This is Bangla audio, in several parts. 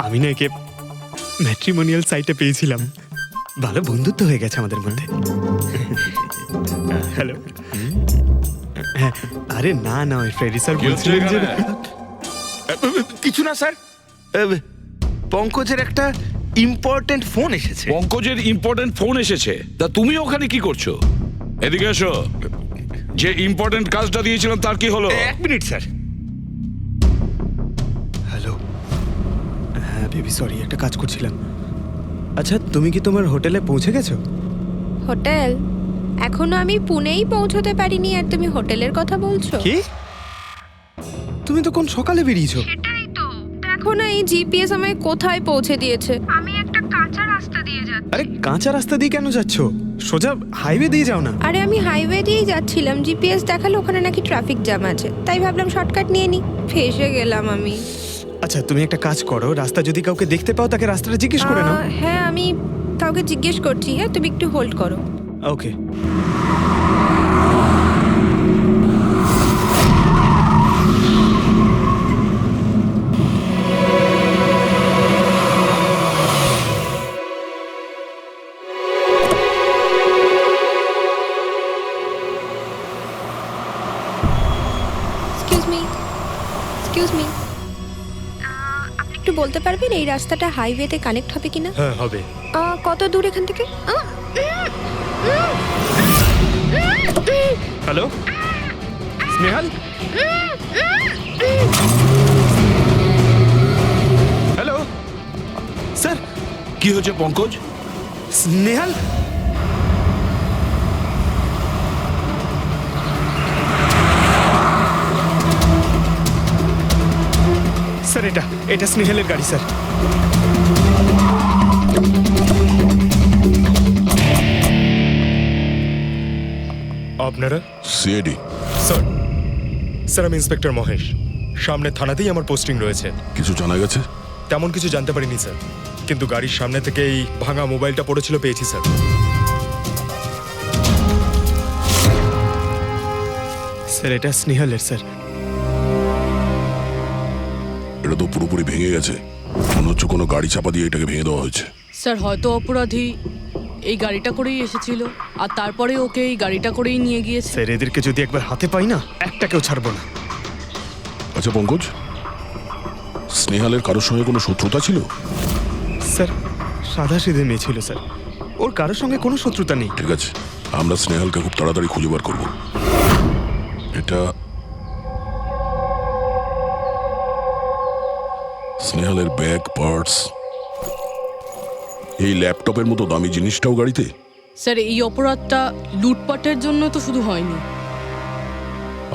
আমি না একে ম্যাট্রিমোনিয়াল সাইটে পেয়েছিলাম, ভালো বন্ধুত্ব হয়ে গেছে আমাদের মধ্যে। হ্যালো। হ্যাঁ, আরে না না, ওই ফ্রেডি স্যার বলছিলেন যে কিছু না স্যার, পঙ্কজের একটা ইম্পর্টেন্ট ফোন এসেছে। পঙ্কজের ইম্পর্টেন্ট ফোন এসেছে, তা তুমি ওখানে কি করছো? এদিকে এসো। যে ইম্পর্টেন্ট কাজটা দিয়েছিলাম তার কি হলো? এক মিনিট স্যার। হ্যালো। হ্যাঁ বেবি, সরি, একটা কাজ করছিলাম। আচ্ছা, তুমি কি তোমার হোটেলে পৌঁছে গেছো? হোটেল? এখনো আমি পুনেই পৌঁছতে পারিনি আর তুমি হোটেলের কথা বলছো? কি? তুমি তো কোন সকালে বেরিয়েছো? সেটাই তো, দেখো না এই জিপিএস আমায় কোথায় পৌঁছে দিয়েছে। আমি একটা কাঁচা রাস্তা দিয়ে যাচ্ছি। আরে কাঁচা রাস্তা দিয়ে কেন যাচ্ছো? সোজা হাইওয়ে দিয়ে যাও না। আরে আমি হাইওয়ে দিয়েই যাচ্ছিলাম, জিপিএস দেখালো ওখানে নাকি ট্রাফিক জ্যাম আছে, তাই ভাবলাম শর্টকাট নিয়ে নি, ফেসে গেলাম আমি। আচ্ছা, তুমি একটা কাজ করো, রাস্তা যদি কাউকে দেখতে পাও তাকে রাস্তাটা জিজ্ঞেস করে নাও। হ্যাঁ, আমি কাউকে জিজ্ঞেস করছি। হ্যাঁ, তুমি একটু হোল্ড করো। ওকে। এক্সকিউজ মি, এক্সকিউজ মি, আপনি একটু বলতে পারবেন এই রাস্তাটা হাইওয়েতে কানেক্ট হবে কিনা? হ্যাঁ হবে। কত দূর এখান থেকে? হ্যালো স্নেহাল। Hello sir. কি হয়েছে পঙ্কজ? স্নেহাল, স্যার এটা এটা স্নেহালের গাড়ি স্যার। আপনারা? সিআইডি। স্যার, স্যার আমি ইন্সপেক্টর মহেশ। সামনে থানাতেই আমার পোস্টিং রয়েছে। কিছু জানা গেছে? তেমন কিছু জানতে পারিনি স্যার, কিন্তু গাড়ির সামনে থেকে এই ভাঙা মোবাইলটা পড়েছিল, পেয়েছি স্যার। স্যার এটা স্নেহালের স্যার। এটা তো পুরোপুরি ভেঙে গেছে, মনে হচ্ছে কোনো গাড়ি চাপা দিয়ে এটাকে ভেঙে দেওয়া হয়েছে। স্যার হয়তো অপরাধী এই গাড়িটা করেই এসেছিল আর তারপরে ওকে এই গাড়িটা করেই নিয়ে গিয়েছে। স্যার এদেরকে যদি একবার হাতে পাই না, একটাকেও ছাড়বো না। আচ্ছা পঙ্কজ, স্নেহালের কারোর সঙ্গে কোনো শত্রুতা ছিল? স্যার সাদা সিধে মেয়ে ছিল স্যার, ওর কারোর সঙ্গে কোনো শত্রুতা নেই। ঠিক আছে, আমরা স্নেহালকে খুব তাড়াতাড়ি খুঁজে বার করব। এটা স্নেহালের ব্যাগ, পার্টস, এই ল্যাপটপের মতো দামি জিনিসটাও গাড়িতে? স্যার এই অপরাধটা লুটপাটের জন্য তো শুধু হয়নি।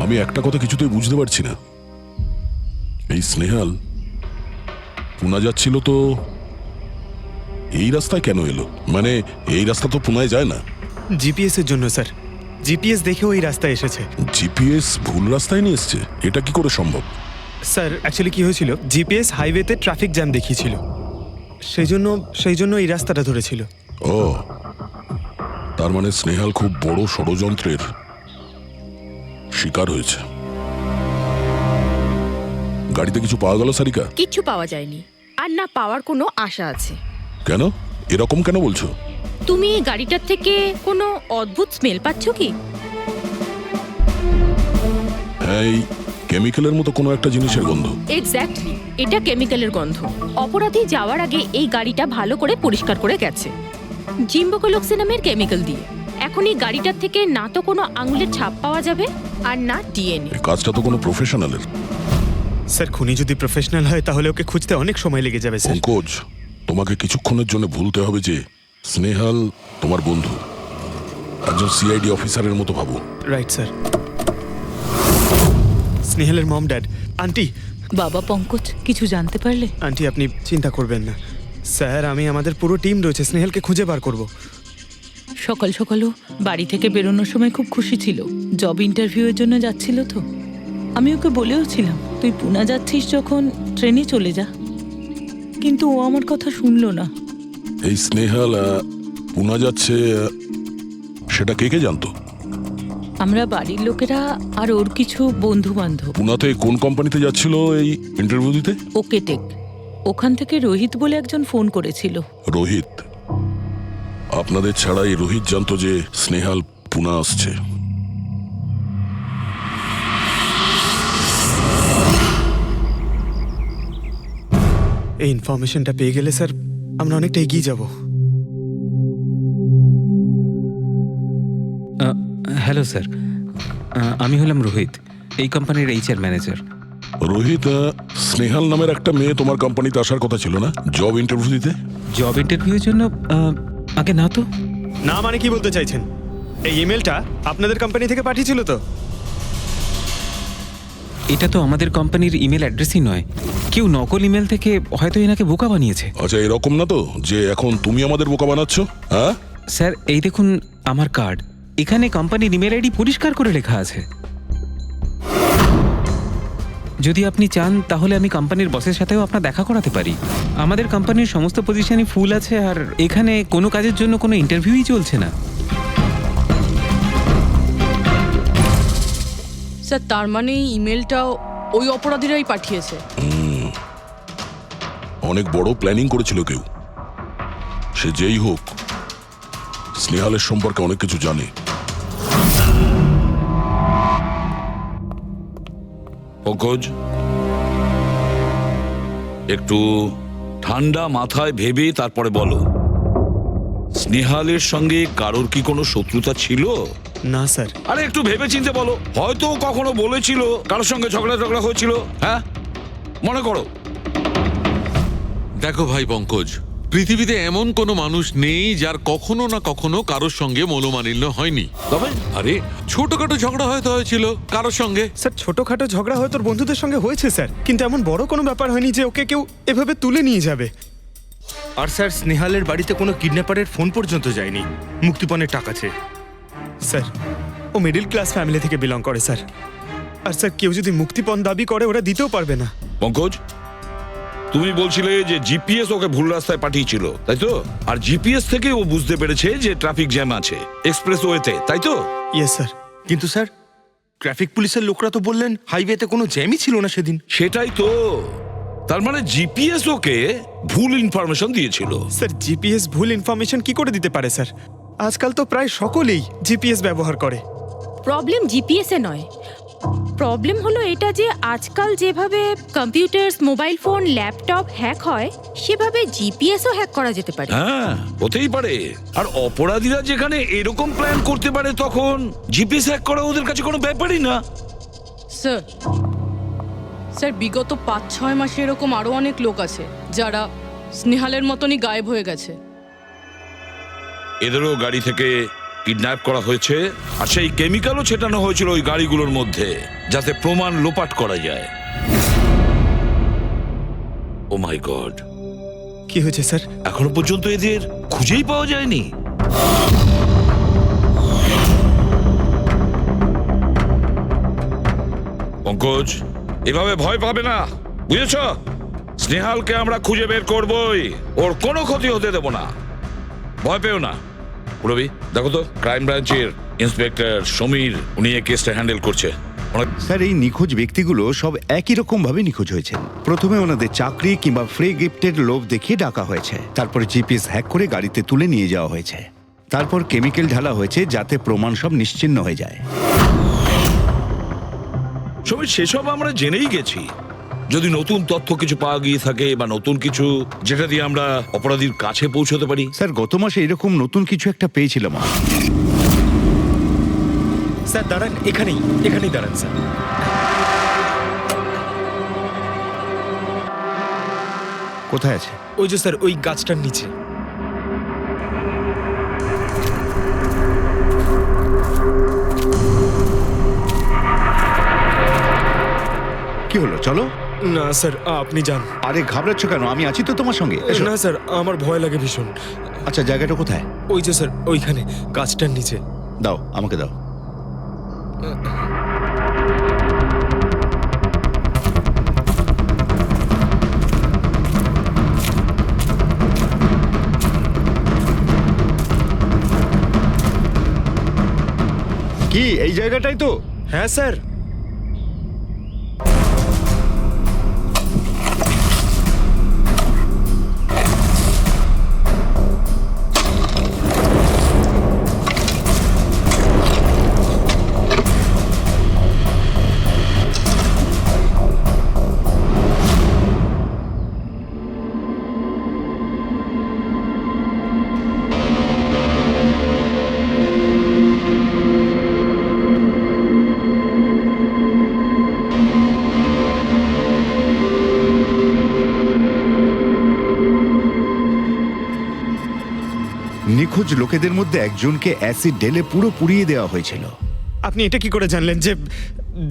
আমি একটা কথা কিছুতেই বুঝতে পারছি না, এই স্নেহাল পুনা যাচ্ছিল তো এই রাস্তায় কেন এলো? মানে এই রাস্তা তো পুনায় যায় না। জিপিএস এর জন্য স্যার, জিপিএস দেখে ওই রাস্তায় এসেছে। জিপিএস ভুল রাস্তায় নিয়ে এসছে, এটা কি করে সম্ভব? স্যার অ্যাকচুয়ালি কি হয়েছিল, জিপিএস হাইওয়েতে ট্রাফিক জ্যাম দেখিয়েছিল, সেই জন্য এই রাস্তাটা ধরেছিল। ও, তার মানে স্নেহাল খুব বড় ষড়যন্ত্রের শিকার হয়েছে। গাড়িতে কিছু পাওয়া গেল সারিকা? কিচ্ছু পাওয়া যায়নি, আর না পাওয়ার কোনো আশা আছে। কেন এরকম কেন বলছো? তুমি এই গাড়িটার থেকে কোনো অদ্ভুত স্মেল পাচ্ছ কি? হ্যাঁ, এই কেমিক্যালের মতো কোনো একটা জিনিসের গন্ধ। এক্স্যাক্টলি, এটা কেমিক্যালের গন্ধ। অপরাধী যাওয়ার আগে এই গাড়িটা ভালো করে পরিষ্কার করে গেছে জিম্বোকোলক্সি নামের কেমিক্যাল দিয়ে। এখন এই গাড়িটার থেকে না তো কোনো আঙুলের ছাপ পাওয়া যাবে আর না ডিএনএ। এই কাজটা তো কোনো প্রফেশনালের। স্যার খুনি যদি প্রফেশনাল হয় তাহলে ওকে খুঁজতে অনেক সময় লেগে যাবে স্যার। পঙ্কজ, তোমাকে কিছুক্ষণের জন্য ভুলতে হবে যে স্নেহাল তোমার বন্ধু, একজন সিআইডি অফিসারের মতো ভাবো। Right sir. স্নেহালের মম ড্যাড, আন্টি। বাবা পঙ্কজ, কিছু জানতে পারলে? আন্টি আপনি চিন্তা করবেন না স্যার, আমি আমাদের পুরো টিম রয়েছে, স্নেহালকে খুঁজে বার করব। সকাল সকালও বাড়ি থেকে বেরোনোর সময় খুব খুশি ছিল, জব ইন্টারভিউয়ের জন্য যাচ্ছিল তো। আমি ওকে বলেও ছিলাম তুই পুনা যাচ্ছিস যখন ট্রেনে চলে যা, কিন্তু ও আমার কথা শুনলো না। এই স্নেহাল পুনা যাচ্ছে, সেটা কে কে জানতো? আমরা বাড়ির লোকেরা আর ওর কিছু বন্ধু বান্ধব। পুনাতে কোন কোম্পানিতে যাচ্ছিল এই ইন্টারভিউ দিতে? Okay take. ওখান থেকে রোহিত বলে একজন ফোন করেছিল। রোহিত? আপনাদের ছাড়াই রোহিত জানতো যে স্নেহাল পুনা আসছে। এই ইনফরমেশনটা পেয়ে গেলে স্যার আমরা অনেকটা এগিয়ে যাব। হ্যালো স্যার, আমি হলাম রোহিত, এই কোম্পানির HR ম্যানেজার। রোহিত, স্নেহাল নামের একটা মেয়ে তোমার কোম্পানিতে আসার কথা ছিল না জব ইন্টারভিউ দিতে? জব ইন্টারভিউর জন্য? আগে না তো। না মানে কি বলতে চাইছেন? এই ইমেলটা আপনাদের কোম্পানি থেকে পাঠিয়েছিল তো? এটা তো আমাদের কোম্পানির ইমেল অ্যাড্রেসই নয়, কেউ নকল ইমেল থেকে হয়তো এনাকে বোকা বানিয়েছে। আচ্ছা, এরকম না তো যে এখন তুমি আমাদের বোকা বানাচ্ছ? হ্যাঁ স্যার, এই দেখুন আমার কার্ড, এখানে কোম্পানির ইমেল আইডি পরিষ্কার করে লেখা আছে। যদি আপনি চান তাহলে আমি কোম্পানির বসের সাথেও আপনার দেখা করাতে পারি। আমাদের কোম্পানির সমস্ত পজিশনই ফুল আছে, আর এখানে কোনো কাজের জন্য কোনো ইন্টারভিউই চলছে না। স্যার, তার মানে এই ইমেলটাও ওই অপরাধীরাই পাঠিয়েছে। অনেক বড় প্ল্যানিং করেছিল কেউ। সে যেই হোক, স্নেহালের সম্পর্কে অনেক কিছু জানে। পঙ্কজ, একটু ঠান্ডা মাথায় ভেবে তারপরে বলো, স্নেহালের সঙ্গে কারোর কি কোনো শত্রুতা ছিল? না স্যার। আরে একটু ভেবে চিন্তে বলো, হয়তো কখনো বলেছিল কারোর সঙ্গে ঝগড়া হয়েছিল। হ্যাঁ, মনে করো। দেখো ভাই পঙ্কজ, পৃথিবীতে এমন কোনো মানুষ নেই যার কখনো না কখনো কারোর সঙ্গে মনোমালিন্য হয়নি। তবে আরে ছোটখাটো ঝগড়া হয়তো হয়েছিল কারোর সঙ্গে। স্যার, ছোটখাটো ঝগড়া হয়তো ওর বন্ধুদের সঙ্গে হয়েছে স্যার, কিন্তু এমন বড় কোনো ব্যাপার হয়নি যে ওকে কেউ এভাবে তুলে নিয়ে যাবে। আর স্যার, স্নেহালের বাড়িতে কোনো কিডন্যাপারের ফোন পর্যন্ত যায়নি। মুক্তিপণের টাকা চেয়ে। স্যার, ও মিডল ক্লাস ফ্যামিলি থেকে বিলং করে স্যার। আর স্যার, কেউ যদি মুক্তিপণ দাবি করে ওরা দিতেও পারবে না। পঙ্কজ, তুমি বলছিলে যে জিপিএস ওকে ভুল রাস্তায় পাঠিয়েছিল, তাই তো? আর জিপিএস থেকে ও বুঝতে পেরেছে যে ট্রাফিক জ্যাম আছে এক্সপ্রেসওয়েতে, তাই তো? Yes sir. কিন্তু স্যার, ট্রাফিক পুলিশের লোকরা তো বললেন হাইওয়েতে কোনো জ্যামই ছিল না সেদিন। সেটাই তো। তার মানে জিপিএস ওকে ভুল ইনফরমেশন দিয়েছিল। স্যার, জিপিএস ভুল ইনফরমেশন কি করে দিতে পারে স্যার? আজকাল তো প্রায় সকলেই জিপিএস ব্যবহার করে। প্রবলেম জিপিএসে নয়, প্রবলেম হলো এটা যে আজকাল যেভাবে computers, mobile phone, laptop hack হয়, সেভাবে জিপিএসও হ্যাক করা যেতে পারে। হ্যাঁ, হতেই পারে। আর অপরাধীরা যেখানে এরকম প্ল্যান করতে পারে, তখন জিপিএস হ্যাক করা ওদের কাছে কোনো ব্যাপারই না। স্যার, স্যার, বিগত 5-6 মাসে এরকম আরো অনেক লোক আছে যারা স্নেহালের মতনই গায়েব হয়ে গেছে। এদেরও গাড়ি থেকে কিডন্যাপ করা হয়েছে, আর সেই কেমিক্যালও ছেটানো হয়েছিল ওই গাড়িগুলোর মধ্যে, যাতে প্রমাণ লোপাট করা যায়। ও মাই গড, কি হয়েছে স্যার? এখনো পর্যন্ত এদের খুঁজেই পাওয়া যায়নি। পঙ্কজ, এভাবে ভয় পাবে না, বুঝেছ? স্নেহালকে আমরা খুঁজে বের করবই, ওর কোনো ক্ষতি হতে দেব না, ভয় পেও না। রবি, দেখো তো ক্রাইম ব্রাঞ্চের ইন্সপেক্টর সমীর, উনি এই কেসটা হ্যান্ডেল করছে। স্যার, এই নিখোঁজ ব্যক্তিগুলো সব একই রকম ভাবে নিখোঁজ হয়েছে। প্রথমে ওনাদের চাকরি কিংবা ফ্রি গিফটের লোভ দেখিয়ে ডাকা হয়েছে, তারপরে জিপিএস হ্যাক করে গাড়িতে তুলে নিয়ে যাওয়া হয়েছে, তারপর কেমিক্যাল ঢালা হয়েছে যাতে প্রমাণ সব নিশ্চিহ্ন হয়ে যায়। সমীর, সেসব আমরা জেনেই গেছি। যদি নতুন তথ্য কিছু পাওয়া গিয়ে থাকে বা নতুন কিছু যেটা দিয়ে আমরা অপরাধীর কাছে পৌঁছতে পারি। স্যার, গত মাসে এরকম নতুন কিছু একটা পেয়েছিলাম। স্যার দাঁড়ান, এখানেই দাঁড়ান স্যার। কোথায় আছে? ওই যে স্যার, ওই গাছটার নিচে। কি হলো, চলো। না স্যার, আপনি যান। আরে ঘাবড়াচ্ছ কেন? আমি আছি তো তোমার সঙ্গে, এসো। না স্যার, আমার ভয় লাগে ভীষণ। আচ্ছা, জায়গাটা কোথায়? ওই যে স্যার, ওইখানে গাছটার নিচে। দাও, আমাকে দাও। কি এই জায়গাটাই তো? হ্যাঁ স্যার। নিখোঁজ লোকেদের মধ্যে একজনকে অ্যাসিড ঢেলে পুরো পুড়িয়ে দেওয়া হয়েছিল। আপনি এটা কি করে জানলেন যে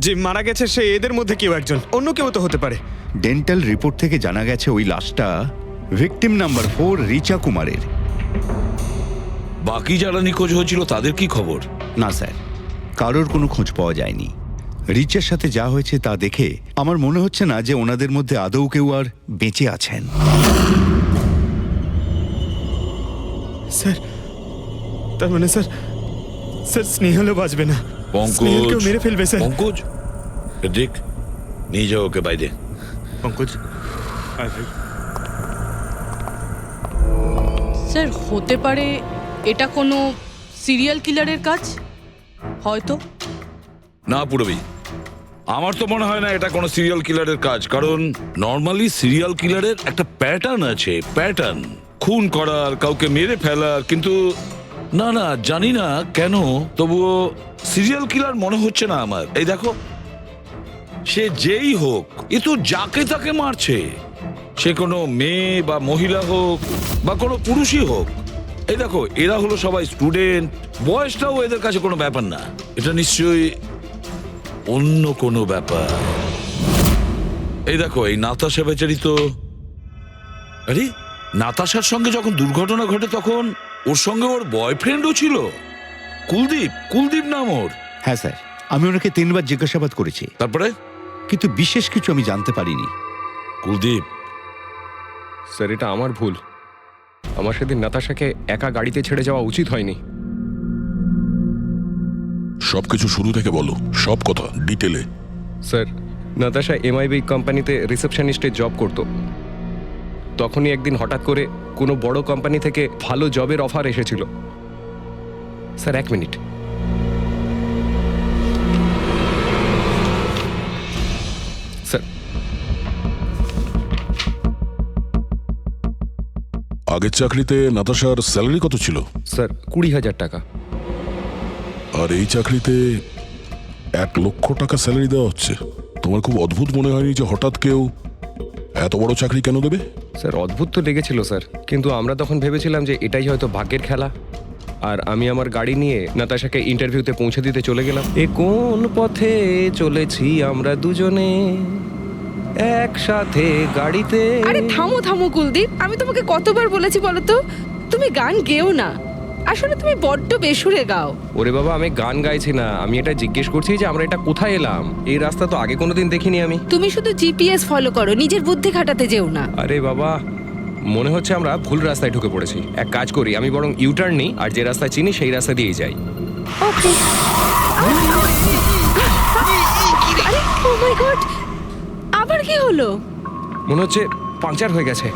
যে মারা গেছে সে এদের মধ্যে কেউ একজন, অন্য কেউ তো হতে পারে? ডেন্টাল রিপোর্ট থেকে জানা গেছে ওই লাশটা ভিকটিম নাম্বার 4 রিচা কুমারের। বাকি যারা নিখোঁজ হয়েছিল তাদের কি খবর? না স্যার, কারোর কোনো খোঁজ পাওয়া যায়নি। রিচার সাথে যা হয়েছে তা দেখে আমার মনে হচ্ছে না যে ওনাদের মধ্যে আদৌ কেউ আর বেঁচে আছেন। স্যার, তার মানে স্যার স্নেহালও বাঁচবে না, স্নেহালকেও মেরে ফেলবে স্যার। পঙ্কজ, দেখ নিয়ে যাও ওকে বাইরে। পঙ্কজ, আয় ভাই। স্যার হতে পারে এটা কোনো সিরিয়াল কিলারের কাজ, হয়তো। না পুরবি, আমার তো মনে হয় না এটা কোনো সিরিয়াল কিলারের কাজ, কারণ নর্মালি সিরিয়াল কিলারের একটা প্যাটার্ন আছে, প্যাটার্ন খুন করার, কাউকে মেরে ফেলার। কিন্তু না না, জানি না কেন, তবুও সিরিয়াল কিলার মনে হচ্ছে না আমার। এই দেখো, সে যেই হোক, এ তো যাকে তাকে মারছে, সে কোনো মেয়ে বা মহিলা হোক বা কোনো পুরুষই হোক। এই দেখো, এরা হলো সবাই স্টুডেন্ট, বয়সটাও এদের কাছে কোনো ব্যাপার না। এটা নিশ্চয়ই অন্য কোনো ব্যাপার। এই দেখো, এই নাতাশা বেচারি তো, আরে নাতাশার সঙ্গে যখন দুর্ঘটনা ঘটে তখন ওর সঙ্গে ওর বয়ফ্রেন্ডও ছিল, কুলদীপ, কুলদীপ নাম ওর। হ্যাঁ স্যার, আমি ওনাকে 3 বার জিজ্ঞাসাবাদ করেছি, তারপরে কিন্তু বিশেষ কিছু আমি জানতে পারিনি। কুলদীপ, স্যার এটা আমার ভুল। আমার সেদিন নাতাশাকে একা গাড়িতে ছেড়ে যাওয়া উচিত হয়নি। সবকিছু শুরু থেকে বলো, সব কথা ডিটেলে। স্যার, নাতাশা এমআইবি কোম্পানিতে রিসেপশনিস্টের জব করত। তখনই একদিন হঠাৎ করে কোনো বড় কোম্পানি থেকে ভালো জবের অফার এসেছিল। Sir 1 minute. স্যার, আগের চাকরিতে নাতাশার স্যালারি কত ছিল? স্যার 20,000 টাকা। আর এই চাকরিতে 1 লক্ষ টাকা স্যালারি দেওয়া হচ্ছে। তোমার খুব অদ্ভুত মনে হয়নি যে হঠাৎ কেউ এত বড় চাকরি কেন দেবে? স্যার অদ্ভুত তো লেগেছিল স্যার, কিন্তু আমরা তখন ভেবেছিলাম যে এটাই হয়তো ভাগ্যের খেলা। আর আমি আমার গাড়ি নিয়ে নাতাশাকে ইন্টারভিউতে পৌঁছে দিতে চলে গেলাম। এ কোন পথে চলেছি আমরা দুজনে একসাথে গাড়িতে। আরে থামো থামো কুলদীপ, আমি তোমাকে কতবার বলেছি বলো তো, তুমি গান গেও না। আসলে তুমি বড্ড বেসুরে গাও। ওরে বাবা, আমি গান গাইছি না, আমি এটা জিজ্ঞেস করছি যে আমরা এটা কোথায় এলাম। এই রাস্তা তো আগে কোনোদিন দেখিনি আমি। তুমি শুধু জিপিএস ফলো করো, নিজের বুদ্ধি খাটাতে যেও না। আরে বাবা, মনে হচ্ছে আমরা ভুল রাস্তায় ঢুকে পড়েছি। এক কাজ করি, আমি বরং ইউটার্ন নিই, আর যে রাস্তা চিনি সেই রাস্তা দিয়েই যাই। ওকে। আরে ও মাই গড, আবার কি হলো? মনে হচ্ছে পাংচার হয়ে গেছে।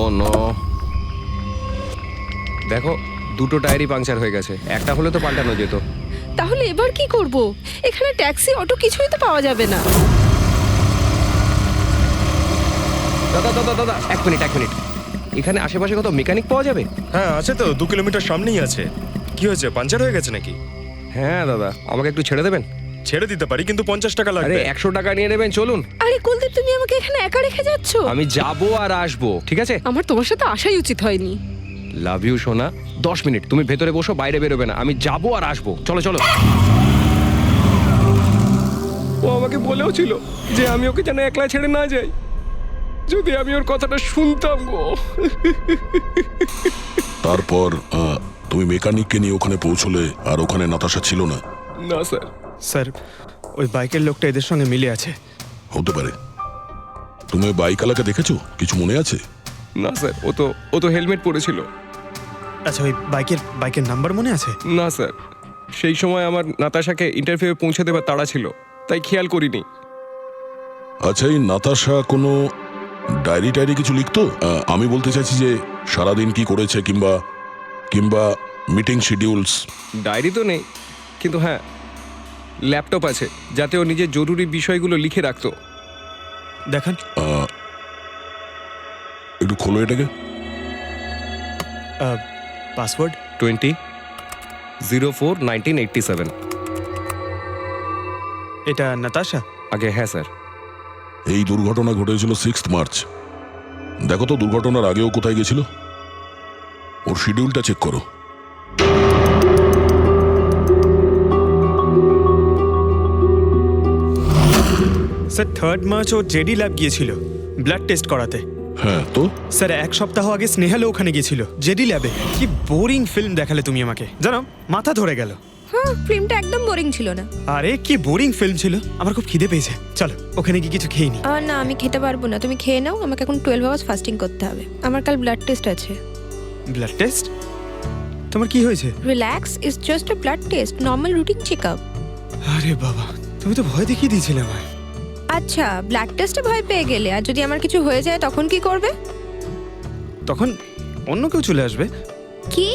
ও নো, দেখো দুটো টায়ারই পাংচার হয়ে গেছে। একটা হলে তো পাল্টানো যেত। তাহলে এবার কি করব? এখানে ট্যাক্সি, অটো কিছুই তো পাওয়া যাবে না। দাদা দাদা দাদা, 1 মিনিট 1 মিনিট। এখানে আশেপাশে কত মেকানিক পাওয়া যাবে? হ্যাঁ আছে তো, 2 কিলোমিটার সামনেই আছে। কি হয়েছে, পাঞ্চার হয়ে গেছে নাকি? হ্যাঁ দাদা, আমাকে একটু ছেড়ে দেবেন? ছেড়ে দিতে পারি, কিন্তু 50 টাকা আরে লাগবে। 100 টাকা নিয়ে নেবেন, চলুন। আরে কুলদীপ, তুমি আমাকে এখানে একা রেখে যাচ্ছ? আমি যাবো আর আসবো, ঠিক আছে? আমার তোমার সাথে আসাই উচিত হয়নি। লাভ ইউ সোনা। 10 মিনিট তুমি ভেতরে বসো, বাইরে বেরোবে না। আমি যাবো আর আসবো, চলো চলো। ও আমাকে বলেও ছিল যে আমি ওকে যেন একলা ছেড়ে না যাই। যদি আমি ওর কথাটা শুনতাম গো। তারপর তুমি মেকানিককে নিয়ে ওখানে পৌঁছলে, আর ওখানে নাতাশা ছিল না? না স্যার। স্যার, ওই বাইকের লোকটা এদের সঙ্গে মিলে আছে। হতে পারে। তুমি ওই বাইকওয়ালাকে দেখেছো? কিছু মনে আছে? না স্যার, ও তো হেলমেট পরেছিল। আচ্ছা, ওই বাইকের নাম্বার মনে আছে? না স্যার, সেই সময় আমার নাতাশাকে ইন্টারভিউয়ে পৌঁছে দেবার তাড়া ছিল, তাই খেয়াল করিনি। আচ্ছা, এই নাতাশা কোনো ডায়েরি টায়েরি কিছু লিখতো? আমি বলতে চাইছি যে সারাদিন কি করেছে, কিংবা মিটিং শিডিউলস। ডায়েরি তো নেই, কিন্তু হ্যাঁ ল্যাপটপ আছে, যাতে ও নিজের জরুরি বিষয়গুলো লিখে রাখতো। দেখান। একটু খোলো এটাকে। পাসওয়ার্ড 20/04/1987। এটা নাতাশা? আগে হ্যাঁ স্যার। এই দুর্ঘটনা ঘটেছিল 6 মার্চ। দেখো তো দুর্ঘটনার আগেও কোথায় গেছিল, ওর শিডিউলটা চেক করো। স্যার 3 মার্চ ও জেডি ল্যাব গিয়েছিল ব্লাড টেস্ট করাতে। হ্যাঁ তো স্যার 1 সপ্তাহ আগে স্নেহালও ওখানে গিয়েছিল জেডি ল্যাবে। কি বোরিং ফিল্ম দেখালে তুমি আমাকে, জানো মাথা ধরে গেল। হ্যাঁ, ফিল্মটা একদম বোরিং ছিল না। আরে কি বোরিং ফিল্ম ছিল। আমার খুব খিদে পেয়েছে, চলো ওখানে গিয়ে কিছু খেয়ে নি। না, আমি খেতে পারবো না, তুমি খেয়ে নাও। আমাকে এখন 12 আওয়ার্স ফাস্টিং করতে হবে, আমার কাল ব্লাড টেস্ট আছে। Blood test? তোমার কি হয়েছে? Relax, it's just a blood test, normal routine checkup. আরে বাবা, তুমি তো ভয় দেখিয়ে দিয়েছিলে আমায়। আচ্ছা, ব্লাড টেস্টে ভয় পেয়ে গেলে, আর যদি আমার কিছু হয়ে যায় তখন কি করবে? তখন অন্য কেউ চলে আসবে। কি?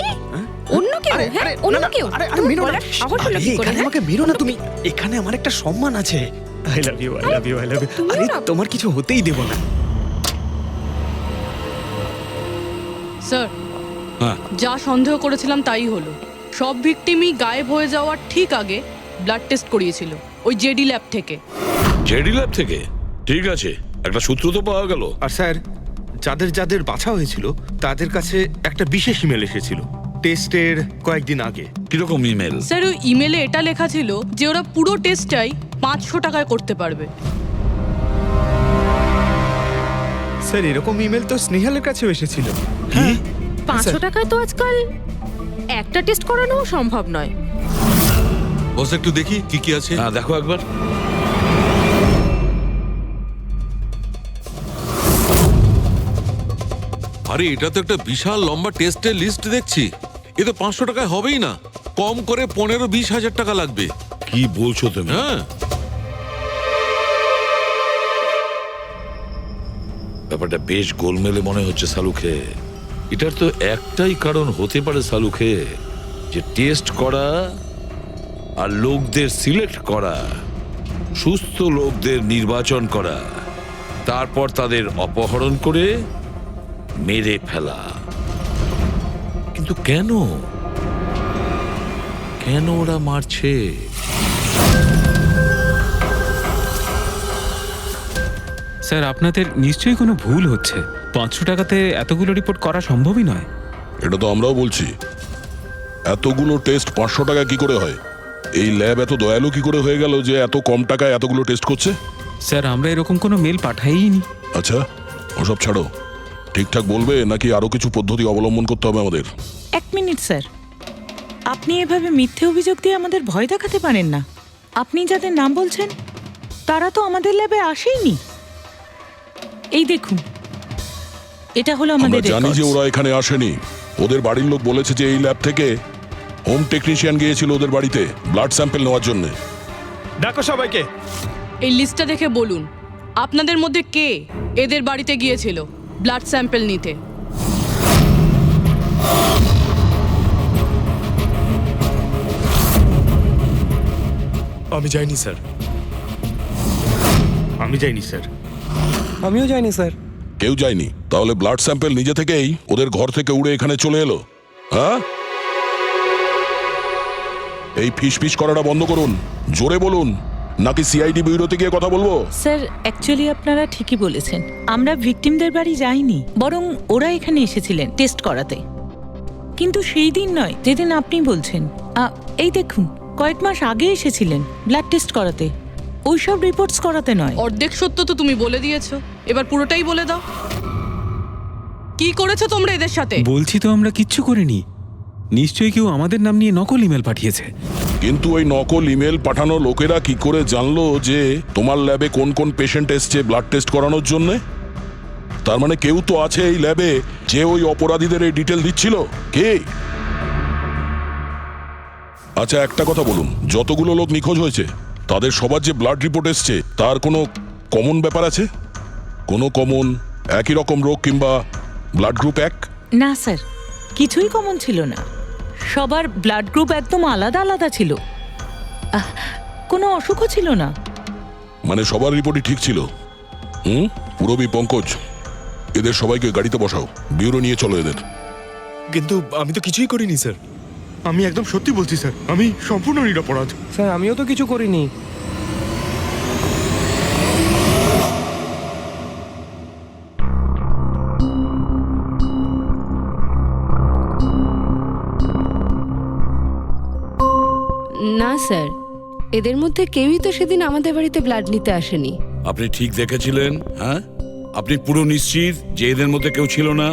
অন্য কেউ? হ্যাঁ, অন্য কেউ? আরে মেরো না, সাহস হলো কি করে? আমাকে মেরো না তুমি। এখানে আমার একটা সম্মান আছে। I love you, I love you, I love you. আরে তোমার কিছু হতেই দেব না। স্যার, হ্যাঁ। যা সন্দেহ করেছিলাম তাই হলো। সব ভিকটিমই গায়েব হয়ে যাওয়ার ঠিক আগে ব্লাড টেস্ট করিয়েছিল ওই জেডি ল্যাব থেকে। জেডি ল্যাব থেকে? ঠিক আছে, একটা সূত্র তো পাওয়া গেল। আর স্যার, যাদের যাদের বাছা হয়েছিল তাদের কাছে একটা বিশেষ ইমেল এসেছিল টেস্টের কয়েকদিন আগে। কিরকম ইমেল? স্যার, ওই ইমেলে এটা লেখা ছিল যে ওরা পুরো টেস্টটাই 500 টাকায় করতে পারবে। স্যার এরকম ইমেল তো স্নেহালের কাছেও এসেছিল। কি? 500 টাকায় তো আজকাল একটা টেস্ট করানো সম্ভব নয়। বস একটু দেখি কি কি আছে। হ্যাঁ দেখো একবার। আরে এটা তো একটা বিশাল লম্বা টেস্টের লিস্ট দেখছি। এ তো 500 টাকায় হবেই না, কম করে 15-20 হাজার টাকা লাগবে। কি বলছো তুমি? হ্যাঁ, ব্যাপারটা বেশ গোলমেলে মনে হচ্ছে সালুখে। এটার তো একটাই কারণ হতে পারে সালুখে, যে টেস্ট করা আর লোকদের সিলেক্ট করা, সুস্থ লোকদের নির্বাচন করা, তারপর তাদের অপহরণ করে মেরে ফেলা। কিন্তু কেন কেন ওরা মারছে? স্যার আপনাদের নিশ্চয়ই কোনো ভুল হচ্ছে। 500 টাকাতে এতগুলো রিপোর্ট করা সম্ভবই নয়। এটা তো আমরাও বলছি। এতগুলো টেস্ট 500 টাকা কি করে হয়? এই ল্যাব এত দয়ালু কি করে হয়ে গেল যে এত কম টাকায় এতগুলো টেস্ট করছে? স্যার আমরা এরকম কোনো মেল পাঠাইনি। আচ্ছা, ওসব ছাড়ো, ঠিকঠাক বলবে নাকি আরো কিছু পদ্ধতি অবলম্বন করতে হবে আমাদের? 1 মিনিট স্যার, আপনি এভাবে মিথ্যে অভিযোগ দিয়ে আমাদের ভয় দেখাতে পারেন না। আপনি যাদের নাম বলছেন তারা তো আমাদের ল্যাবে আসেইনি। এই দেখুন, এটা হলো আমরা আমাদের জানি যে records। ওরা এখানে আসেনি। ওদের বাড়ির লোক বলেছে যে এই ল্যাব থেকে হোম টেকনিশিয়ান গিয়েছিল ওদের বাড়িতে ব্লাড স্যাম্পল নেওয়ার জন্য। ডাকো সবাইকে। এই লিস্টটা দেখে বলুন, আপনাদের মধ্যে কে এদের বাড়িতে গিয়েছিল ব্লাড স্যাম্পল নিতে? আমি যাইনি স্যার। আমি যাইনি স্যার। আমিও যাইনি স্যার। কেউ যায়নি? তাহলে ব্লাড স্যাম্পল নিজে থেকেই ওদের ঘর থেকে উড়ে এখানে চলে এলো? হ্যাঁ, এই ফিস করাটা বন্ধ করুন, জোরে বলুন, নাকি সিআইডি ব্যুরোতে গিয়ে কথা বলবো? স্যার অ্যাকচুয়ালি আপনারা ঠিকই বলেছেন, আমরা ভিকটিমদের বাড়ি যাইনি, বরং ওরা এখানে এসেছিলেন টেস্ট করাতে। কিন্তু সেই দিন নয় যেদিন আপনি বলছেন। এই দেখুন, কয়েক মাস আগে এসেছিলেন ব্লাড টেস্ট করাতে, ওইসব রিপোর্টস করাতে নয়। অর্ধেক সত্য তো তুমি বলে দিয়েছো, এবার পুরোটাই বলে দাও। কি করেছো তোমরা এদের সাথে? বলছি তো আমরা কিচ্ছু করিনি। নিশ্চয়ই কেউ আমাদের নাম নিয়ে নকল ইমেল পাঠিয়েছে। কিন্তু ওই নকল ইমেল পাঠানো লোকেরা কি করে জানলো যে তোমার ল্যাবে কোন কোন পেশেন্ট এসছে ব্লাড টেস্ট করানোর জন্য? তার মানে কেউ তো আছে এই ল্যাবে যে ওই অপরাধীদের এই ডিটেল দিচ্ছিল। কে? আচ্ছা একটা কথা বলুন, যতগুলো লোক নিখোঁজ হয়েছে তাদের সবার যে ব্লাড রিপোর্ট এসছে তার কোনো কমন ব্যাপার আছে? কোনো কমন একই রকম রোগ কিংবা ব্লাড গ্রুপ এক? না স্যার, কিছুই কমন ছিল না। সবার ব্লাড গ্রুপ একদম আলাদা আলাদা ছিল, কোনো অসুখও ছিল না। মানে সবার রিপোর্টই ঠিক ছিল? পুরবী, পঙ্কজ, এদের সবাইকে গাড়িতে বসাও, ব্যুরো নিয়ে চলো এদের। কিন্তু আমি তো কিছুই করিনি স্যার। আমি একদম সত্যি বলছি স্যার, আমি সম্পূর্ণ নিরপরাধ। স্যার আমিও তো কিছু করিনি। না স্যার, এদের মধ্যে কেউই তো সেদিন আমাদের বাড়িতে ব্লাড নিতে আসেনি। আপনি ঠিক দেখেছিলেন? হ্যাঁ, আপনি পুরো নিশ্চিত যে এদের মধ্যে কেউ ছিল না?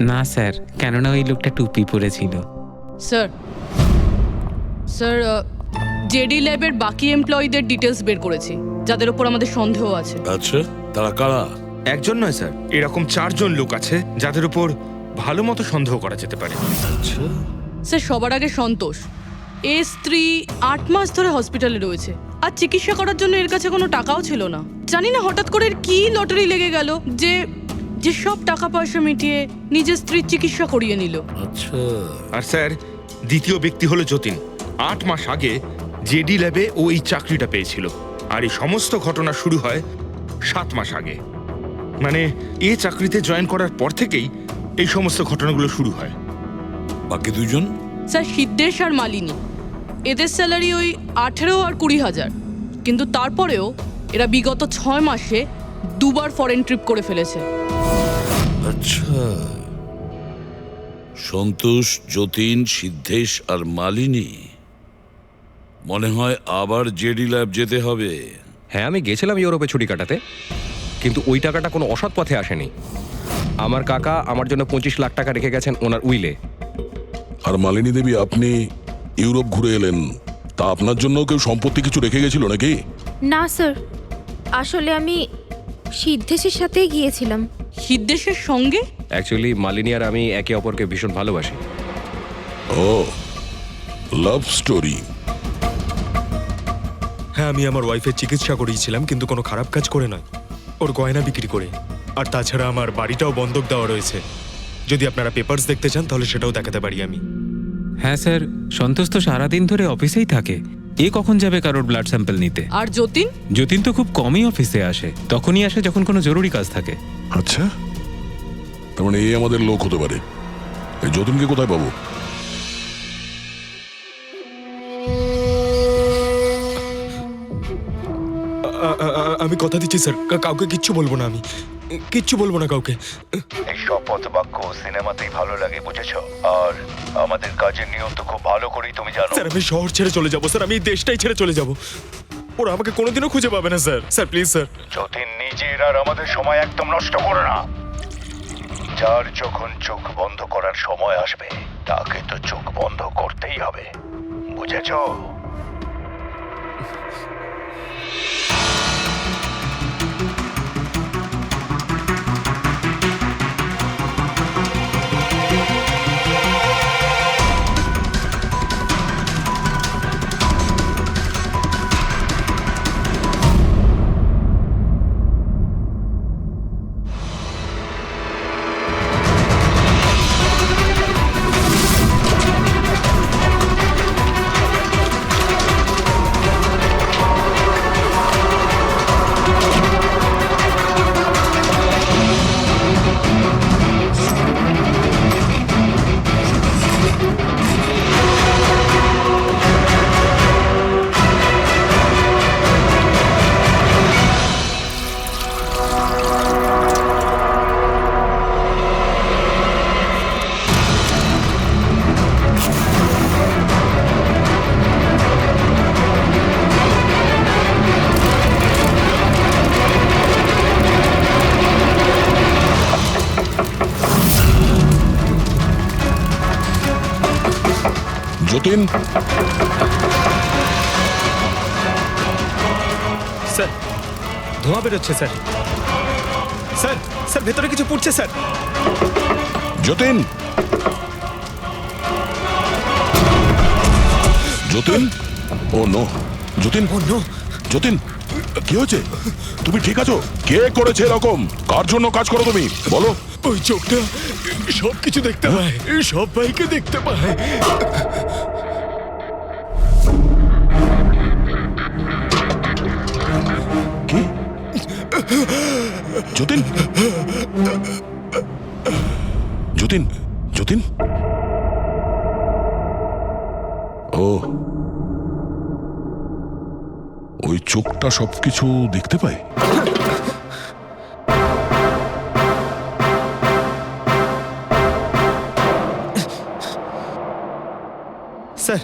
না স্যার, কেননা ওই লোকটা টুপি পরেছিল। স্যার স্যার জেডি ল্যাবের বাকি এমপ্লয়ীদের ডিটেলস বের করেছি, যাদের উপর আমাদের সন্দেহ আছে। আচ্ছা, তারা কারা? একজন নয় স্যার, এরকম 4 জন লোক আছে যাদের উপর ভালো মতো সন্দেহ করা যেতে পারে। আচ্ছা, স্যার সবার আগে সন্তোষ। এর স্ত্রী 8 মাস ধরে হসপিটালে রয়েছে, আর চিকিৎসা করার জন্য এর কাছে কোনো টাকাও ছিল না। জানি না হঠাৎ করে এর কি লটারি লেগে গেল যে যে সব টাকা পয়সা মিটিয়ে নিজের স্ত্রীর চিকিৎসা করিয়ে নিল। আচ্ছা। আর স্যার দ্বিতীয় ব্যক্তি হলো যতীন। 8 মাস আগে জেডি ল্যাবে ও এই চাকরিটা পেয়েছিল, আর এই সমস্ত ঘটনা শুরু হয় 7 মাস আগে। মানে এই চাকরিতে জয়েন করার পর থেকেই এই সমস্ত ঘটনাগুলো শুরু হয়। বাকি দুজন? স্যার সিদ্ধেশ আর মালিনী, এদের স্যালারি ওই 18 আর 20,000, কিন্তু তারপরেও এরা বিগত 6 মাসে 2 বার ফরেন ট্রিপ করে ফেলেছে। আচ্ছা, সন্তোষ, যতীন, সিদ্ধেশ আর মালিনী। মনে হয় আবার জেডি ল্যাব যেতে হবে। হ্যাঁ, আমি গেছিলাম ইউরোপে ছুটি কাটাতে, কিন্তু ওই টাকাটা কোনো অসৎ পথে আসেনি। আমার কাকা আমার জন্য 25 লাখ টাকা রেখে গেছেন ওনার উইলে। আর মালিনী দেবী, আপনি ইউরোপ ঘুরে এলেন, তা আপনার জন্য কেউ সম্পত্তি কিছু রেখে গেছিল নাকি? না স্যার, আসলে আমি সিদ্ধেশের সাথেই গিয়েছিলাম। সিদ্ধেশের সঙ্গে? অ্যাকচুয়ালি মালিনী আর আমি একে অপরকে ভীষণ ভালোবাসি। ও, লাভ স্টোরি। হ্যাঁ, আমি আমার ওয়াইফের চিকিৎসা করিয়েছিলাম, কিন্তু কোনো খারাপ কাজ করে নয়, ওর গয়না বিক্রি করে। আর তাছাড়া আমার বাড়িটাও বন্ধক দেওয়া রয়েছে। যদি আপনারা পেপারস দেখতে চান তাহলে সেটাও দেখাতে পারি আমি। হ্যাঁ স্যার, সন্তোষ তো সারাদিন ধরে অফিসেই থাকে। এ কখন যাবে কারোর ব্লাড স্যাম্পল নিতে? আর যতীন? যতীন তো খুব কমই অফিসে আসে, তখনই আসে যখন কোনো জরুরি কাজ থাকে। আচ্ছা, তার মানে এই আমাদের লোক হতে পারে। এই যতীনকে কোথায় পাবো? আমি কথা দিচ্ছি স্যার, কাউকে কিচ্ছু বলবো না, আমি কিচ্ছু বলবো না কাউকে। এই শপথ বাক্য সিনেমাতেই ভালো লাগে, বুঝেছো? আর আমাদের কাজের নিয়ম তো খুব ভালো করেই তুমি জানো। স্যার আমি শহর ছেড়ে চলে যাবো স্যার, আমি এই দেশটাই ছেড়ে চলে যাবো। ওরা আমাকে কোনোদিনও খুঁজে পাবে না sir. Sir please sir. Jatin, নিজের আর আমাদের সময় একদম নষ্ট করো না। যার যখন চোখ বন্ধ করার সময় আসবে, তাকে তো চোখ বন্ধ করতেই হবে, বুঝেছো? যতীন, স্যার ধোঁয়া বেরোচ্ছে স্যার। স্যার স্যার ভেতরে কিছু পুড়ছে স্যার। যতীন, যতীন, ও নো, যতীন, ও নো, যতীন, কি হয়েছে? তুমি ঠিক আছো? কে করেছে এরকম? কার জন্য কাজ করো তুমি, বলো? ওই চোখটা সব কিছু দেখতে পায়, সব ভাইকে দেখতে পায়। কি? যতীন যতীন যতীন ও ওই চোখটা সবকিছু দেখতে পায়। স্যার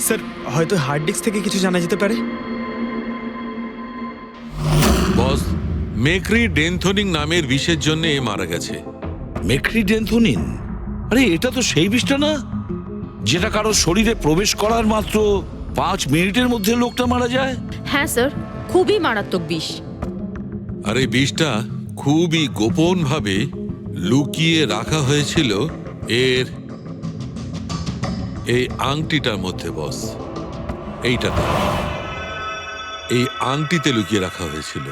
স্যার হয়তো হার্ড ডিস্ক থেকে কিছু জানা যেতে পারে। বস, মেক্রি ডেনথোনিং নামের বিষের জন্য এ মারা গেছে। মেক্রিডেন্থোনিন? আরে এটা তো সেই বিষটা না যেটা কারো শরীরে প্রবেশ করার মাত্র 5 মিনিটের মধ্যে লোকটা মারা যায়? হ্যাঁ স্যার, খুবই মারাত্মক বিষ। আর এই বিষটা খুবই গোপন ভাবে লুকিয়ে রাখা হয়েছিল এর এই আংটিটার মধ্যে। বস, এইটাতে, এই আংটিতে লুকিয়ে রাখা হয়েছিল।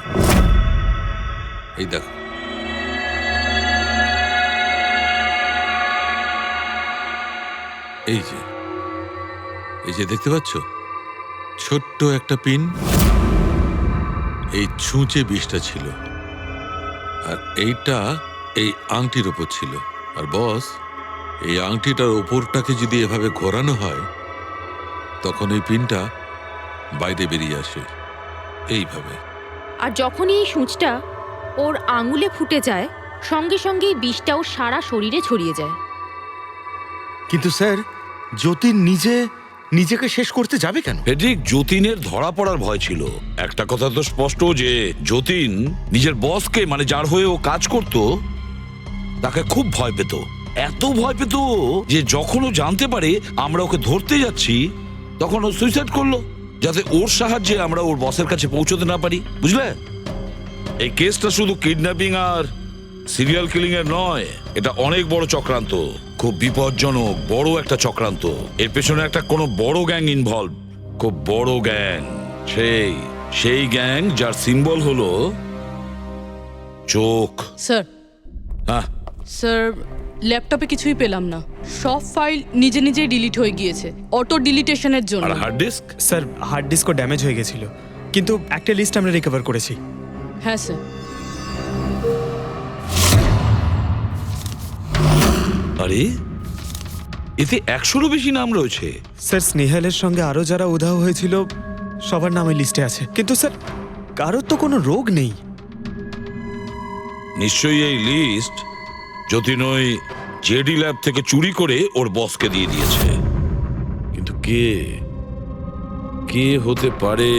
এই দেখো, এই যে দেখতে পাচ্ছ ছোট্ট একটা পিন, এই ছুঁচে বিষটা ছিল, আর এইটা এই আংটির ওপর ছিল। আর বস, এই আংটিটার ওপরটাকে যদি এভাবে ঘোরানো হয় তখন এই পিনটা বাইরে বেরিয়ে আসে এইভাবে। আর যখনই এই সূঁচটা ওর আঙুলে ফুটে যায়, সঙ্গে সঙ্গে বিষটাও সারা শরীরে ছড়িয়ে যায়। কিন্তু স্যার, যতীন নিজেকে শেষ করতে যাবে কেন? ফেডরিক, যতীনের ধরা পড়ার ভয় ছিল। একটা কথা তো স্পষ্ট যে যতীন নিজের বসকে, মানে যার হয়ে ও কাজ করত, তাকে খুব ভয় পেত। এত ভয় পেত যে যখন ও জানতে পারে আমরা ওকে ধরতে যাচ্ছি তখন ও সুইসাইড করলো, যাতে ওর সাহায্যে আমরা ওর বসের কাছে পৌঁছতে না পারি। বুঝলে, এই কেসটা শুধু কিডন্যাপিং আর সিরিয়াল কিলিং এর নয়, এটা অনেক বড় চক্রান্ত, খুব বিপজ্জনক বড় একটা চক্রান্ত। এর পেছনে একটা কোনো বড় গ্যাং ইনভলভ, খুব বড় গ্যাং। সেই গ্যাং যার সিম্বল হলো চোখ। স্যার, হ্যাঁ স্যার, ল্যাপটপে কিছুই পেলাম না। সব ফাইল নিজে নিজেই ডিলিট হয়ে গিয়েছে অটো ডিলিটেশনের জন্য। আর হার্ড ডিস্ক? স্যার হার্ড ডিস্কও ড্যামেজ হয়ে গেছিল, কিন্তু একটা লিস্ট আমরা রিকভার করেছি। হ্যাঁ স্যার। আরে এতে 100-এরও বেশি নাম রয়েছে। স্যার স্নেহালের সঙ্গে আরো যারা উধাও হয়েছিল সবার নাম এই লিস্টে আছে, কিন্তু স্যার কারোর তো কোনো রোগ নেই। নিশ্চয়ই এই লিস্ট যতীন ওই জেডি ল্যাব থেকে চুরি করে ওর বসকে দিয়ে দিয়েছে। কিন্তু কে হতে পারে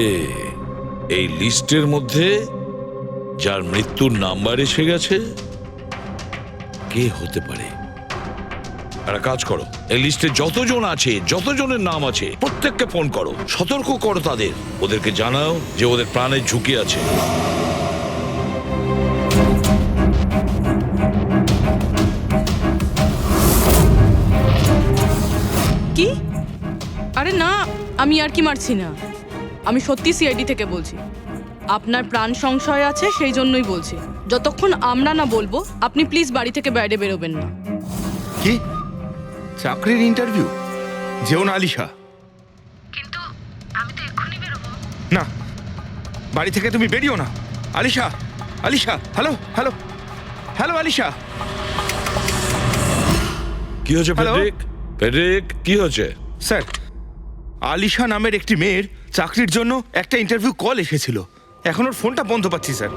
এই লিস্টের মধ্যে যার মৃত্যুর নাম্বার এসে গেছে? কে হতে পারে? একটা কাজ করো, এই লিস্টে যতজন আছে, যতজনের নাম আছে, প্রত্যেককে ফোন করো, সতর্ক করো তাদের, ওদেরকে জানাও যে ওদের প্রাণের ঝুঁকি আছে। কি? আরে না, আমি আর কি মারছি না। আমি সত্যি সিআইডি থেকে বলছি। আপনার প্রাণ সংশয় আছে, সেই জন্যই বলছি। যতক্ষণ আমরা না বলবো আপনি প্লিজ বাড়ি থেকে বাইরে বেরোবেন না। কি চাকরির ইন্টারভিউ? যেও না আলিশা। কিন্তু আমি তো এক্ষুনি বেরোবো। না, বাড়ি থেকে তুমি বেরিও না। Alisha, Alisha, hello hello hello Alisha. কি হয়েছে ফেডরিক? ফেডরিক, কি হয়েছে? স্যার, আলিশা নামের একটি মেয়ের চাকরির জন্য একটা ইন্টারভিউ কল এসেছিল। এখন ওর ফোনটা বন্ধ পাচ্ছি স্যার।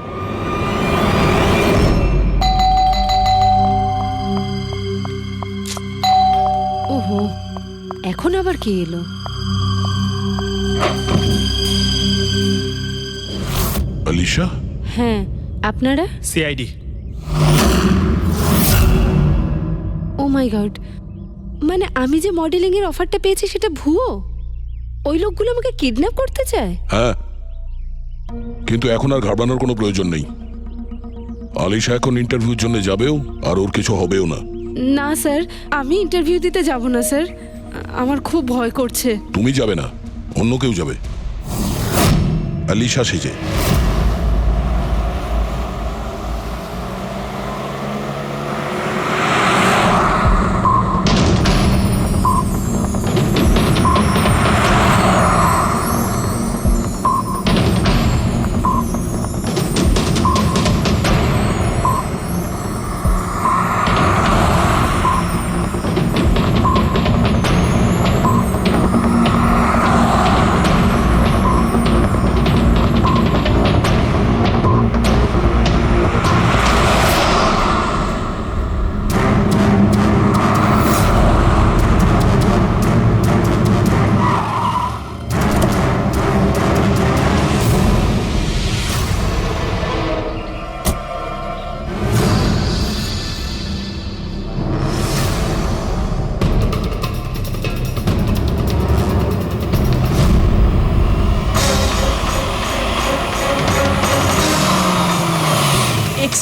ওহো, এখন আবার কে এলো? আলিশা? হ্যাঁ, আপনারা? সিআইডি। ও মাই গড, মানে আমি যে মডেলিং এর অফারটা পেয়েছি সেটা ভুয়ো? ওই লোকগুলো আমাকে কিডন্যাপ করতে চায়? হ্যাঁ, কিন্তু এখন আর ঘাবড়ানোর কোনো প্রয়োজন নেই। আলিশা এখন ইন্টারভিউর জন্য যাবেও, আর ওর কিছু হবেও না। না স্যার, আমি ইন্টারভিউ দিতে যাব না স্যার, আমার খুব ভয় করছে। তুমি যাবে না, অন্য কেউ যাবে, আলিশা সেজে।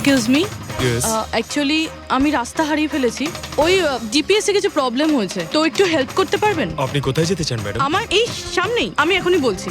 Excuse me Yes. অ্যাকচুয়ালি আমি রাস্তা হারিয়ে ফেলেছি। ওই জিপিএস এ কিছু প্রবলেম হয়েছে, তো একটু হেল্প করতে পারবেন? আপনি কোথায় যেতে চান ম্যাডাম? আমার এই সামনেই, আমি এখনই বলছি।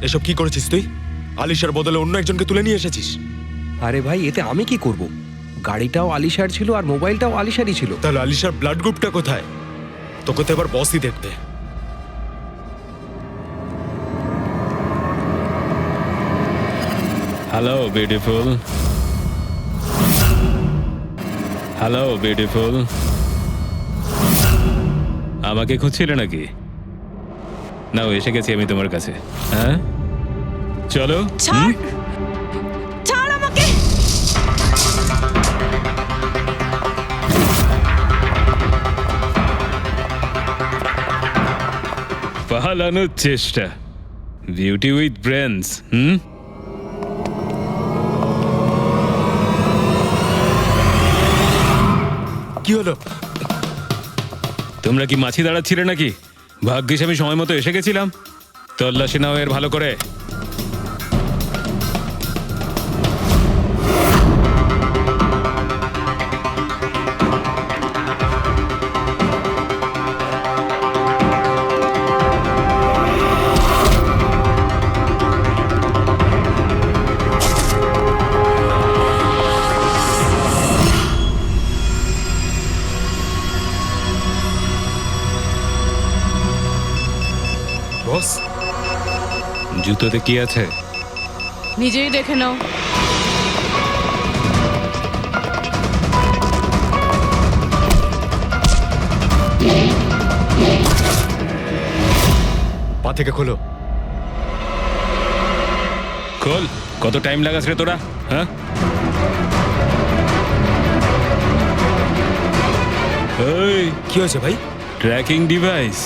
এসব কি করেছিস তুই? আলিশার বদলে অন্য একজনকে তুলে নিয়ে এসেছিস। আরে ভাই, এতে আমি কি করব? গাড়িটাও আলিশার ছিল আর মোবাইলটাও আলিশারই ছিল। তাহলে আলিশার ব্লাড গ্রুপটা কোথায়? তোকে তো এবার বসই দেখতে। হ্যালো বিউটিফুল, হ্যালো বিউটিফুল, আমাকে খুঁজছিলে নাকি? নাও এসে গেছি আমি তোমার কাছে। হ্যাঁ চলো। ছাড়, ছাড় আমাকে। পালানোর চেষ্টা, বিউটি উইথ ব্রেনস। কি হলো? তোমরা কি মাছি দাঁড়াচ্ছিলে নাকি? ভাগ্যিস আমি সময় মতো এসে গেছিলাম। তল্লাশি নাও এর ভালো করে। বস, জুতোতে কি আছে? নিজেই দেখে নাও। পা থেকে খোলো। খোল। কত টাইম লাগাস রে তোরা? হ্যাঁ এই কি হয়েছে ভাই? Tracking device.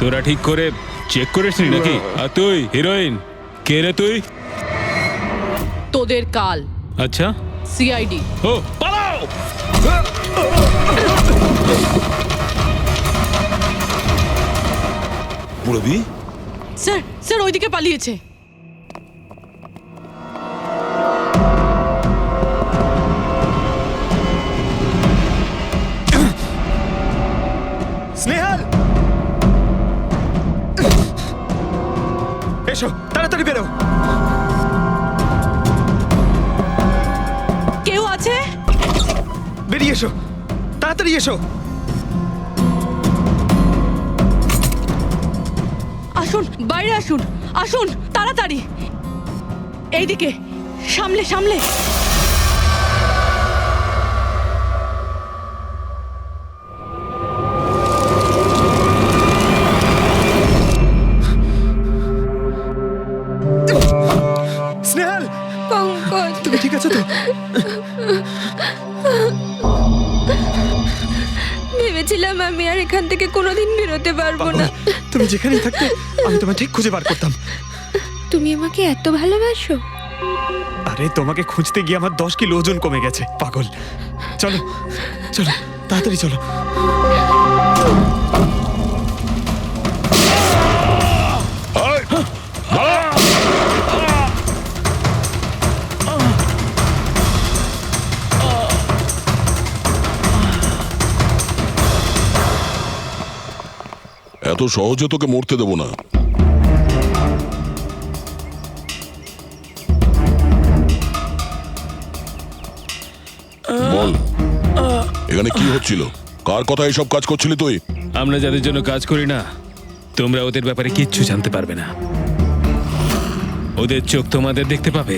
তোরা ঠিক করে চেক করিসনি নাকি? আর তুই হিরোইন কে রে তুই? তোদের কাল। আচ্ছা, সিআইডি। ও পালাও। পুরবি স্যার, স্যার ওইদিকে পালিয়েছে। স্নেহাল, এসো তাড়াতাড়ি বেরো। কেউ আছে? বেরিয়ে এসো, তাড়াতাড়ি এসো। আসুন, বাইরে আসুন, আসুন তাড়াতাড়ি। এইদিকে, সামলে সামলে। স্নেহাল, পঙ্কজ, তুমি ঠিক আছো তো? ভেবেছিলাম আমি আর এখান থেকে কোনোদিন বেরোতে পারবো না। তুমি যেখানেই থাকতে আমি তোমায় ঠিক খুঁজে বার করতাম। তুমি আমাকে এত ভালোবাসো? আরে তোমাকে খুঁজতে গিয়ে আমার 10 কিলো ওজন কমে গেছে পাগল। চলো চলো তাড়াতাড়ি চলো। অত সহজে তোকে মরতে দেবো না। বল, এখানে কি হচ্ছিল? কার কথা এসব কাজ করছিলি তুই? আমরা যাদের জন্য কাজ করি না, তোমরা ওদের ব্যাপারে কিচ্ছু জানতে পারবে না। ওদের চোখ তোমাদের দেখতে পাবে,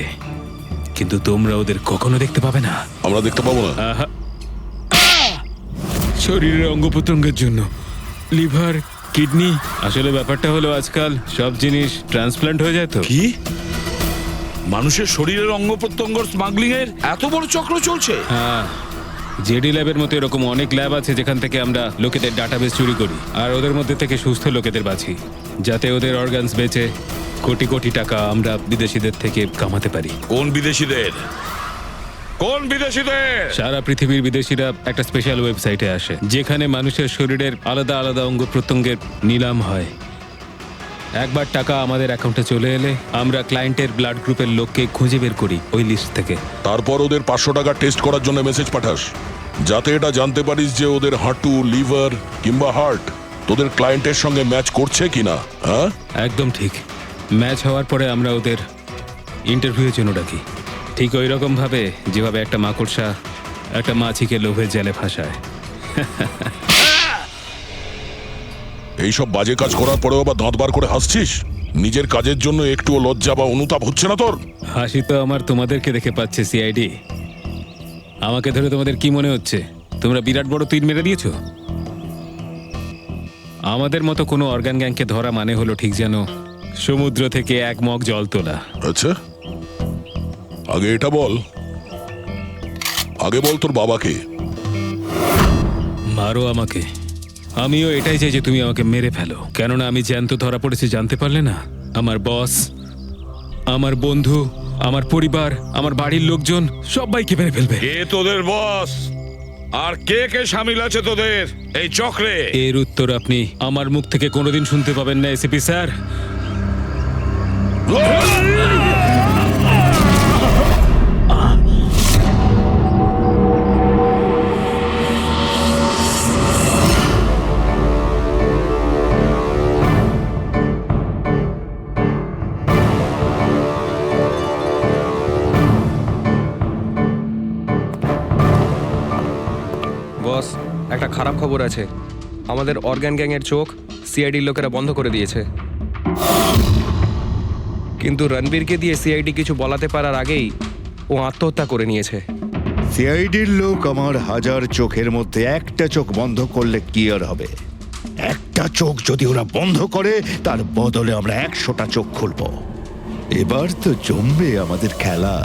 কিন্তু তোমরা ওদের কখনো দেখতে পাবে না। আমরা দেখতে পাবো না? আহা! শরীরের অঙ্গ প্রত্যঙ্গের জন্য লিভার, কিডনি, আসলে ব্যাপারটা হলো আজকাল সব জিনিস ট্রান্সপ্লান্ট হয়ে যায় তো। কি মানুষের শরীরের অঙ্গ প্রত্যঙ্গ স্মাগলিং এর এত বড় চক্র চলছে? হ্যাঁ, জেডি ল্যাবের মতো এরকম অনেক ল্যাব আছে যেখান থেকে আমরা লোকেদের ডাটাবেস চুরি করি আর ওদের মধ্যে থেকে সুস্থ লোকেদের বাছি, যাতে ওদের অর্গানস বেচে কোটি কোটি টাকা আমরা বিদেশিদের থেকে কামাতে পারি। কোন বিদেশিদের? কোন বিদেশিদের? সারা পৃথিবীর বিদেশিরা একটা স্পেশাল ওয়েবসাইটে আসে যেখানে মানুষের শরীরের আলাদা আলাদা অঙ্গ প্রত্যঙ্গের নিলাম হয়। একবার টাকা আমাদের অ্যাকাউন্টে চলে এলে আমরা ক্লায়েন্টের ব্লাড গ্রুপের লোককে খুঁজে বের করি ওই লিস্ট থেকে। তারপর ওদের 500 টাকা টেস্ট করার জন্য মেসেজ পাঠাস, যাতে এটা জানতে পারিস যে ওদের হাঁটু, লিভার কিংবা হার্ট তোদের ক্লায়েন্টের সঙ্গে ম্যাচ করছে কিনা। হ্যাঁ, একদম ঠিক। ম্যাচ হওয়ার পরে আমরা ওদের ইন্টারভিউয়ের জন্য ডাকি, ঠিক ওই রকম ভাবে যেভাবে একটা মাকড়সা একটা মাছিকে লোভে জেলে ফাঁসায়। এইসব বাজে কাজ করার পরেও আবার দাঁত বার করে হাসছিস? নিজের কাজের জন্য একটুও লজ্জা বা অনুতাপ হচ্ছে না তোর? হাসি তো আমার তোমাদেরকে দেখে পাচ্ছে সিআইডি। আমাকে ধরে তোমাদের কি মনে হচ্ছে তোমরা বিরাট বড় তীর মেরে দিয়েছো? আমাদের মতো কোনো অর্গান গ্যাংকে ধরা মানে হলো ঠিক যেন সমুদ্র থেকে এক মগ জল তোলা। আচ্ছা, আগে এটা বল, আগে বল তোর বাবাকে। মারো আমাকে, আমিও এটাই চাই যে তুমি আমাকে মেরে ফেলো, কেননা আমি জ্যান্ত ধরা পড়েছি জানতে পারলে না? আমার বস, আমার বন্ধু, আমার পরিবার, আমার বাড়ির লোকজন সবাইকে মেরে ফেলবে। কে তোদের বস আর কে কে শামিল আছে তোদের এই চক্রে? এর উত্তর আপনি আমার মুখ থেকে কোনোদিন শুনতে পাবেন না এসিপি স্যার। বস, একটা খারাপ খবর আছে। আমাদের অর্গান গ্যাংয়ের চোখ সিআইডির লোকেরা বন্ধ করে দিয়েছে। কিন্তু রণবীরকে দিয়ে সিআইডি কিছু বলাতে পারার আগেই ও আত্মহত্যা করে নিয়েছে। সিআইডির লোক আমার 1000 চোখের মধ্যে একটা চোখ বন্ধ করলে কি আর হবে? একটা চোখ যদি ওরা বন্ধ করে তার বদলে আমরা 100টা চোখ খুলবো। এবার তো জমবে আমাদের খেলা।